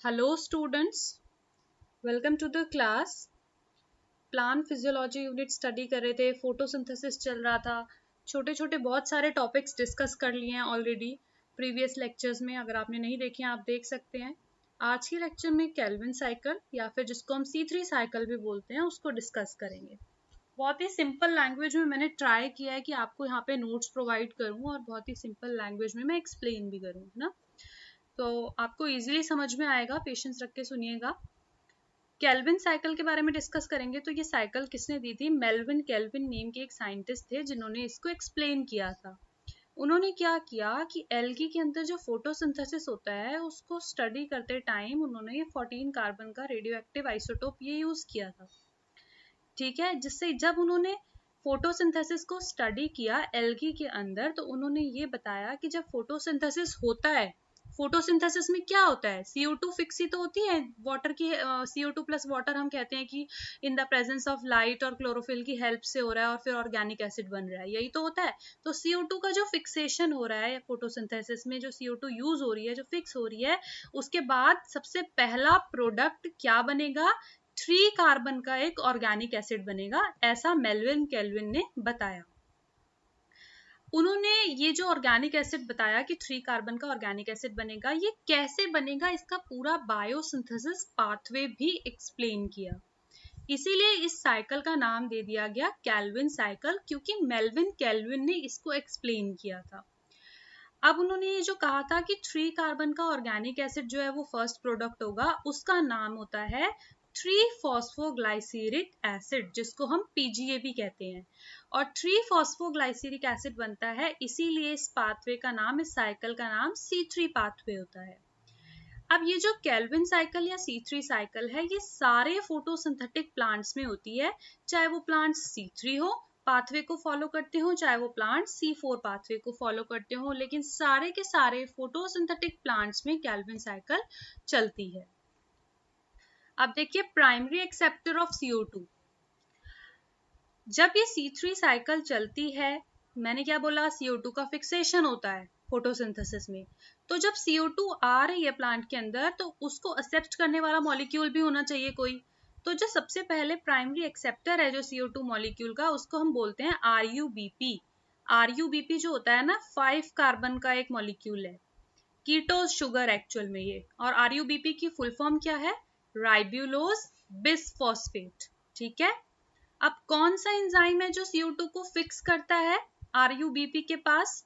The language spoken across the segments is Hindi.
Hello students, welcome to the class. Plant physiology unit study कर रहे थे, फोटोसिंथेसिस चल रहा था। छोटे छोटे बहुत सारे टॉपिक्स डिस्कस कर लिए हैं ऑलरेडी प्रीवियस लेक्चर्स में। अगर आपने नहीं देखे हैं आप देख सकते हैं। आज के लेक्चर में केल्विन साइकिल या फिर जिसको हम C3 साइकिल भी बोलते हैं उसको डिस्कस करेंगे। बहुत ही सिंपल लैंग्वेज में मैंने ट्राई किया है कि आपको यहाँ पे नोट्स प्रोवाइड करूँ और बहुत ही सिंपल लैंग्वेज में मैं एक्सप्लेन भी करूँ, है ना। तो आपको इजीली समझ में आएगा, पेशेंस रख के सुनिएगा। केल्विन साइकिल के बारे में डिस्कस करेंगे। तो ये साइकिल किसने दी थी? मेल्विन केल्विन नेम के एक साइंटिस्ट थे जिन्होंने इसको एक्सप्लेन किया था। उन्होंने क्या किया कि एल्गी के अंदर जो फोटोसिंथेसिस होता है उसको स्टडी करते टाइम उन्होंने 14 कार्बन का रेडियो एक्टिव आइसोटोप ये यूज किया था, ठीक है। जिससे जब उन्होंने फोटोसिंथेसिस को स्टडी किया एल्गी के अंदर तो उन्होंने ये बताया कि जब फोटोसिंथेसिस होता है, फोटोसिंथेसिस में क्या होता है, CO2 फिक्स ही तो होती है वाटर की। CO2 प्लस वाटर हम कहते हैं कि in the presence of light और क्लोरोफिल की हेल्प से हो रहा है और फिर ऑर्गेनिक एसिड बन रहा है, यही तो होता है। तो CO2 का जो फिक्सेशन हो रहा है फोटोसिंथेसिस में, जो CO2 यूज हो रही है, जो फिक्स हो रही है, उसके बाद सबसे पहला प्रोडक्ट क्या बनेगा? 3 कार्बन का एक ऑर्गेनिक एसिड बनेगा, ऐसा मेल्विन केल्विन ने बताया। उन्होंने ये जो ऑर्गेनिक एसिड बताया कि 3 कार्बन का ऑर्गेनिक एसिड बनेगा, ये कैसे बनेगा इसका पूरा बायोसिंथेसिस पाथवे भी एक्सप्लेन किया। इसीलिए इस साइकिल का नाम दे दिया गया केल्विन साइकिल, क्योंकि मेल्विन केल्विन ने इसको एक्सप्लेन किया था। अब उन्होंने ये जो कहा था कि 3 कार्बन का ऑर्गेनिक एसिड जो है वो फर्स्ट प्रोडक्ट होगा, उसका नाम होता है 3-फॉस्फोग्लाइसीरिक एसिड, जिसको हम PGA भी कहते हैं। और 3-फॉस्फोग्लाइसीरिक एसिड बनता है, इसीलिए इस पाथवे का नाम, इस साइकिल का नाम C3 पाथवे होता है। अब ये जो केल्विन साइकिल या C3 साइकिल है, ये सारे फोटोसिंथेटिक प्लांट्स में होती है, चाहे वो प्लांट्स C3 हो पाथवे को फॉलो करते हो, चाहे वो प्लांट C4 पाथवे को फॉलो करते हो, लेकिन सारे के सारे फोटोसिंथेटिक प्लांट्स में केल्विन साइकिल चलती है। अब देखिए प्राइमरी एक्सेप्टर ऑफ CO2। जब ये C3 साइकिल चलती है, मैंने क्या बोला, CO2 का फिक्सेशन होता है फोटोसिंथेसिस में। तो जब CO2 आ रही है प्लांट के अंदर तो उसको एक्सेप्ट करने वाला मॉलिक्यूल भी होना चाहिए कोई। तो जो सबसे पहले प्राइमरी एक्सेप्टर है जो CO2 मॉलिक्यूल का, उसको हम बोलते हैं RUBP। RUBP जो होता है ना, 5 कार्बन का एक मॉलिक्यूल है, कीटोस शुगर एक्चुअल में ये। और RUBP की फुल फॉर्म क्या है? राइब्यूलोज बिसफॉस्फेट, ठीक है। अब कौन सा एंजाइम है जो CO2 को फिक्स करता है RUBP के पास?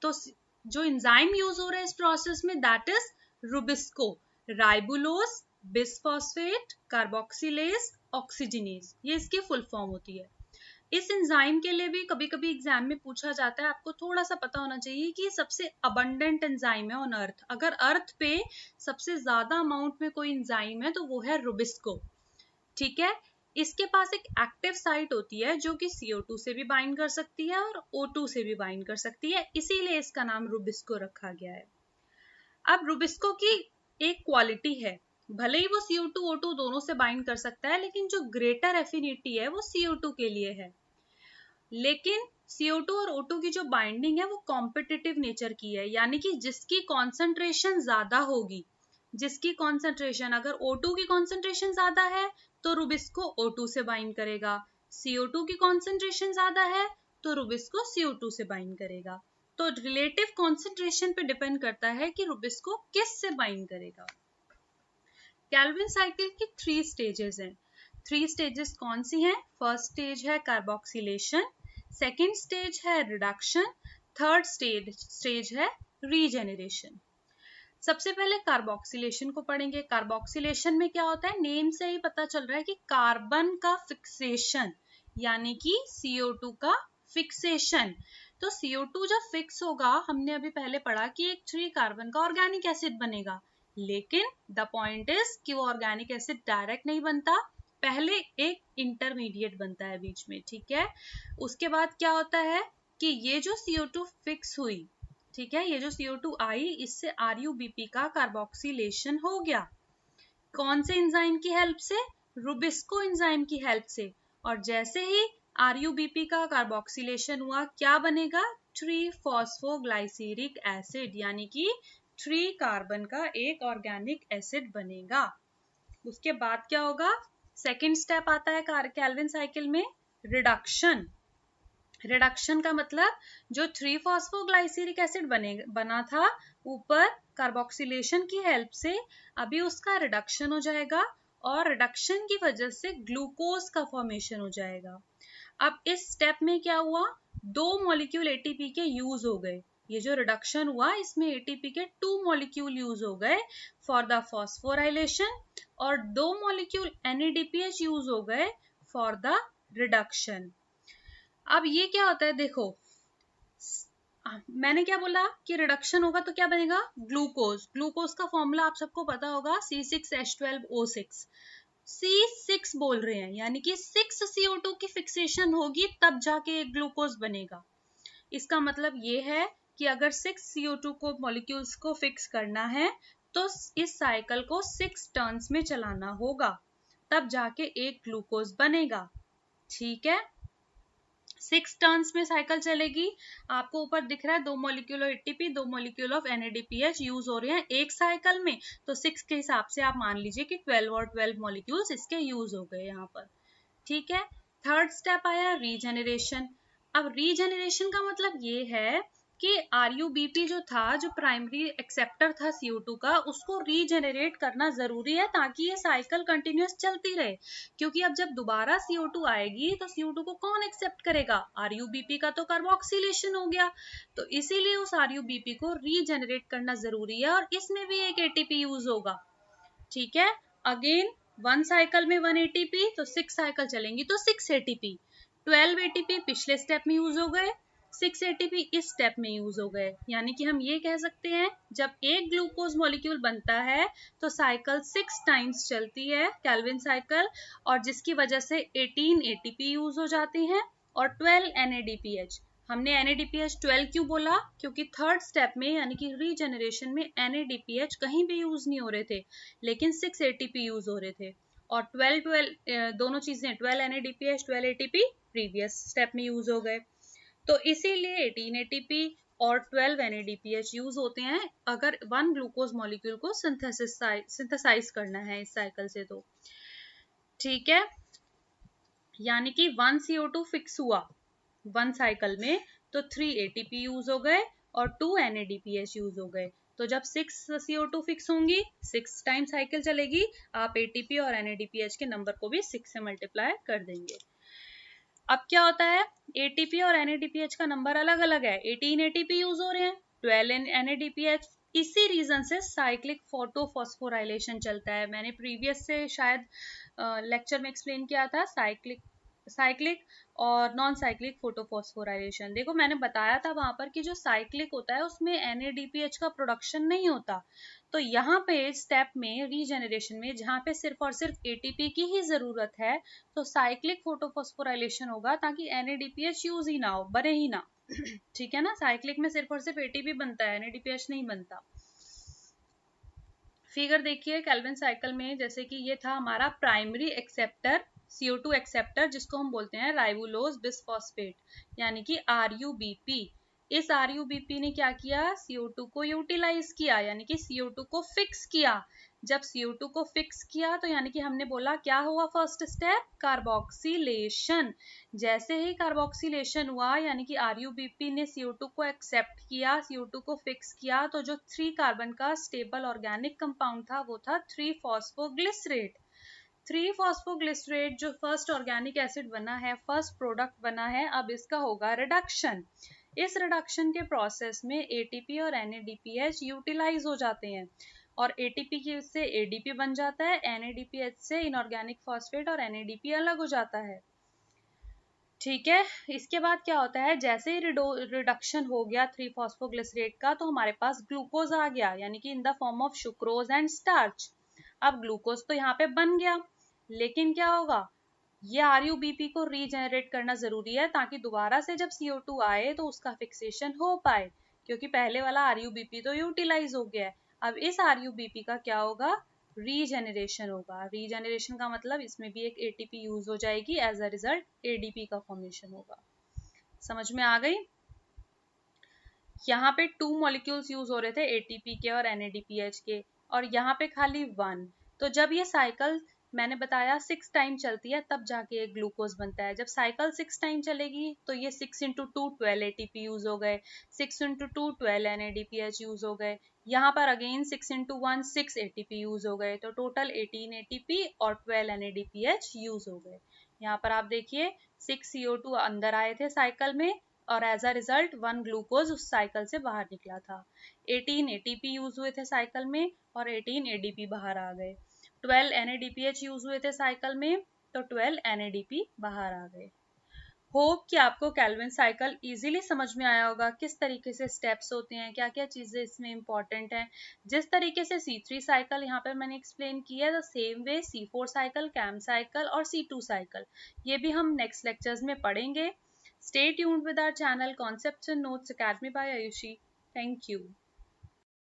तो जो एंजाइम यूज हो रहा है इस प्रोसेस में, that is Rubisco, ribulose bisphosphate carboxylase oxygenase, ये इसकी फुल फॉर्म होती है। इस एंजाइम के लिए भी कभी कभी एग्जाम में पूछा जाता है, आपको थोड़ा सा पता होना चाहिए कि सबसे अबंडेंट एंजाइम है ऑन अर्थ। अगर अर्थ पे सबसे ज्यादा अमाउंट में कोई एंजाइम है तो वो है रुबिस्को, ठीक है। इसके पास एक एक्टिव साइट होती है जो कि CO2 से भी बाइंड कर सकती है और O2 से भी बाइंड कर सकती है, इसीलिए इसका नाम रुबिस्को रखा गया है। अब रुबिस्को की एक क्वालिटी है, भले ही वो CO2 O2 दोनों से बाइंड कर सकता है, लेकिन जो ग्रेटर एफिनिटी है वो CO2 के लिए है। लेकिन CO2 और O2 की जो बाइंडिंग है वो कॉम्पिटिटिव नेचर की है, यानी कि जिसकी कॉन्सेंट्रेशन ज्यादा होगी, जिसकी कॉन्सेंट्रेशन, अगर O2 की कॉन्सेंट्रेशन ज्यादा है तो रुबिस्को O2 से बाइंड करेगा, CO2 की कॉन्सेंट्रेशन ज्यादा है तो रुबिस्को CO2 से बाइंड करेगा। तो रिलेटिव कॉन्सेंट्रेशन पे डिपेंड करता है कि रुबिस्को किस से बाइंड करेगा। केल्विन साइकिल की 3 स्टेजेस हैं। 3 स्टेजेस कौन सी हैं? फर्स्ट स्टेज है कार्बोक्सिलेशन, सेकेंड स्टेज है रिडक्शन, थर्ड स्टेज है रीजेनरेशन। सबसे पहले कार्बोक्सिलेशन को पढ़ेंगे। कार्बोक्सिलेशन में क्या होता है? नेम से ही पता चल रहा है कि कार्बन का फिक्सेशन, यानी कि CO2 का फिक्सेशन। तो CO2 जब फिक्स होगा, हमने अभी पहले पढ़ा कि एक 3 कार्बन का ऑर्गेनिक एसिड बनेगा, लेकिन द पॉइंट इज कि वो ऑर्गेनिक एसिड डायरेक्ट नहीं बनता, पहले एक इंटरमीडिएट बनता है बीच में, ठीक है। उसके बाद क्या होता है कि ये जो CO2 फिक्स हुई, ठीक है, ये जो CO2 आई, इससे RUBP का कार्बोक्सिलेशन हो गया। कौन से एंजाइम की हेल्प से? रुबिस्को एंजाइम की हेल्प से। और जैसे ही RUBP का कार्बोक्सिलेशन हुआ, क्या बनेगा? 3-फॉस्फोग्लाइसीरिक एसिड, यानी कि 3 कार्बन का एक ऑर्गेनिक एसिड बनेगा। उसके बाद क्या होगा, सेकेंड स्टेप आता है कैल्विन साइकिल में, रिडक्शन। रिडक्शन का मतलब जो 3 फॉस्फोग्लाइसरिक एसिड बना था ऊपर कार्बोक्सिलेशन की हेल्प से, अभी उसका रिडक्शन हो जाएगा और रिडक्शन की वजह से ग्लूकोज का फॉर्मेशन हो जाएगा। अब इस स्टेप में क्या हुआ, 2 मॉलिक्यूल एटीपी के यूज हो गए। ये जो रिडक्शन हुआ इसमें एटीपी के 2 मॉलिक्यूल यूज हो गए फॉर द फॉस्फोराइलेशन और 2 मॉलिक्यूल NADPH यूज हो गए फॉर द रिडक्शन। अब ये क्या होता है, देखो मैंने क्या बोला कि रिडक्शन होगा तो क्या बनेगा, ग्लूकोज। ग्लूकोज का फॉर्मूला आप सबको पता होगा, C6H12O6। C6 बोल रहे हैं, यानी कि 6 CO2 की फिक्सेशन होगी तब जाके एक ग्लूकोज बनेगा। इसका मतलब ये है कि अगर 6 CO2 को मॉलिक्यूल्स को फिक्स करना है तो इस साइकिल को 6 टर्न्स में चलाना होगा, तब जाके एक ग्लूकोज बनेगा। ठीक है, 6 टर्न्स में साइकिल चलेगी। आपको ऊपर दिख रहा है 2 molecule of ATP, 2 molecule of NADPH use हो रहे हैं एक साइकिल में, तो 6 के हिसाब से आप मान लीजिए कि 12 और 12 मॉलिक्यूल्स इसके यूज हो गए यहाँ पर। ठीक है, थर्ड स्टेप आया रीजेनरेशन। अब रीजेनरेशन का मतलब ये है कि RUBP जो था, जो प्राइमरी एक्सेप्टर था CO2 का, उसको रीजेनरेट करना जरूरी है ताकि ये साइकिल कंटिन्यूअस चलती रहे। क्योंकि अब जब दोबारा CO2 आएगी तो CO2 को कौन एक्सेप्ट करेगा, RUBP का तो कार्बोक्सिलेशन हो गया, तो इसीलिए उस RUBP को रीजेनरेट करना जरूरी है और इसमें भी एक ATP यूज होगा। ठीक है, अगेन 1 साइकिल में 1 ATP, तो 6 साइकिल चलेंगी तो 6 ATP। 12 ATP पिछले स्टेप में यूज हो गए, 6 ATP इस स्टेप में यूज हो गए। यानी कि हम ये कह सकते हैं जब एक ग्लूकोज मॉलिक्यूल बनता है तो साइकिल 6 टाइम्स चलती है, केल्विन साइकिल, और जिसकी वजह से 18 ATP यूज हो जाती हैं और 12 NADPH। हमने NADPH 12 क्यों बोला, क्योंकि थर्ड स्टेप में यानी कि रीजेनरेशन में NADPH कहीं भी यूज नहीं हो रहे थे, लेकिन 6 ATP यूज हो रहे थे। और 12 दोनों चीजें 12 NADPH 12 ATP प्रीवियस स्टेप में यूज हो गए, तो इसीलिए 18 ATP और 12 NADPH यूज होते हैं अगर 1 ग्लूकोज मॉलिक्यूल को सिंथेसाइज करना है इस साइकिल से। तो ठीक है, यानी कि 1 CO2 फिक्स हुआ 1 साइकिल में तो 3 ATP यूज हो गए और 2 NADPH यूज हो गए। तो जब 6 CO2 फिक्स होंगी, 6 टाइम साइकिल चलेगी, आप ATP और NADPH के नंबर को भी 6 से मल्टीप्लाई कर देंगे। अब क्या होता है, ATP और NADPH का नंबर अलग अलग है, 18 ATP यूज हो रहे हैं, 12 NADPH। इसी रीजन से साइक्लिक फोटोफॉस्फोराइलेशन चलता है। मैंने प्रीवियस से शायद लेक्चर में एक्सप्लेन किया था साइक्लिक और नॉन साइक्लिक फोटोफॉस्फोराइलेशन। देखो मैंने बताया था वहां पर कि जो साइक्लिक होता है उसमें NADPH का प्रोडक्शन नहीं होता, तो यहाँ पे स्टेप में रीजेनरेशन में जहाँ पे सिर्फ और सिर्फ ATP की ही जरूरत है, तो साइक्लिक फोटोफॉस्फोराइलेशन होगा ताकि NADPH यूज ही ना हो, बने ही ना। ठीक है ना, साइक्लिक में सिर्फ और सिर्फ ATP बनता है, NADPH नहीं बनता। फिगर देखिए केल्विन साइकिल में, जैसे कि ये था हमारा प्राइमरी एक्सेप्टर CO2 एक्सेप्टर, जिसको हम बोलते हैं राइबुलोज बिसफॉस्फेट, यानी कि RUBP। इस RUBP ने क्या किया, CO2 को यूटिलाइज किया, यानी कि CO2 को फिक्स किया। जब CO2 को फिक्स किया तो यानी कि हमने बोला क्या हुआ, फर्स्ट स्टेप कार्बोक्सिलेशन। जैसे ही कार्बोक्सिलेशन हुआ यानी कि RUBP ने CO2 को एक्सेप्ट किया, CO2 को फिक्स किया, तो जो 3 कार्बन का स्टेबल ऑर्गेनिक कंपाउंड था वो था 3-फॉस्फोग्लिसरेट। 3-फॉस्फोग्लिसरेट जो फर्स्ट ऑर्गेनिक एसिड बना है, फर्स्ट प्रोडक्ट बना है, अब इसका होगा रिडक्शन। इस रिडक्शन के प्रोसेस में ATP और NADPH यूटिलाइज हो जाते हैं और ATP से ADP बन जाता है, NADPH से इनऑर्गेनिक फॉस्फेट और NADP अलग हो जाता है। ठीक है, इसके बाद क्या होता है, जैसे ही रिडक्शन हो गया 3-फॉस्फोग्लिसरेट का, तो हमारे पास ग्लूकोज आ गया, यानी कि in the form of sucrose and starch. अब ग्लूकोज तो यहाँ पे बन गया, लेकिन क्या होगा, ये RUBP को रीजेनरेट करना जरूरी है ताकि दोबारा से जब CO2 आए तो उसका फिक्सेशन हो पाए, क्योंकि पहले वाला RUBP तो यूटिलाइज हो गया है। अब इस RUBP का क्या होगा, रीजेनरेशन होगा। रीजेनरेशन का मतलब इसमें भी एक ATP यूज हो जाएगी, एज अ रिजल्ट ADP का फॉर्मेशन होगा। समझ में आ गई। यहाँ पे 2 मॉलिक्यूल्स यूज हो रहे थे ATP के और NADPH के, और यहाँ पे खाली 1। तो जब ये साइकिल मैंने बताया 6 टाइम चलती है तब जाके एक ग्लूकोज बनता है। जब साइकिल 6 टाइम चलेगी तो ये 6 × 2 12 ATP यूज हो गए, 6 × 2 12 NADPH यूज हो गए, यहाँ पर अगेन 6 × 1 6 ATP यूज हो गए, तो टोटल 18 ATP और 12 NADPH यूज हो गए। यहाँ पर आप देखिए 6 CO2 अंदर आए थे साइकिल में, और एज अ रिजल्ट 1 ग्लूकोज उस साइकिल से बाहर निकला था। 18 ATP यूज हुए थे साइकिल में और 18 ADP बाहर आ गए। 12 NADPH यूज हुए थे साइकिल में, तो 12 NADP बाहर आ गए। होप कि आपको केल्विन साइकिल इजीली समझ में आया होगा, किस तरीके से स्टेप्स होते हैं, क्या क्या चीजें इसमें इंपॉर्टेंट हैं। जिस तरीके से C3 साइकिल यहाँ पर मैंने एक्सप्लेन किया है, the same way C4 cycle, CAM cycle और C2 साइकिल, ये भी हम नेक्स्ट लेक्चर्स में पढ़ेंगे। Stay tuned with our channel Concepts and Notes Academy by Ayushi. Thank you.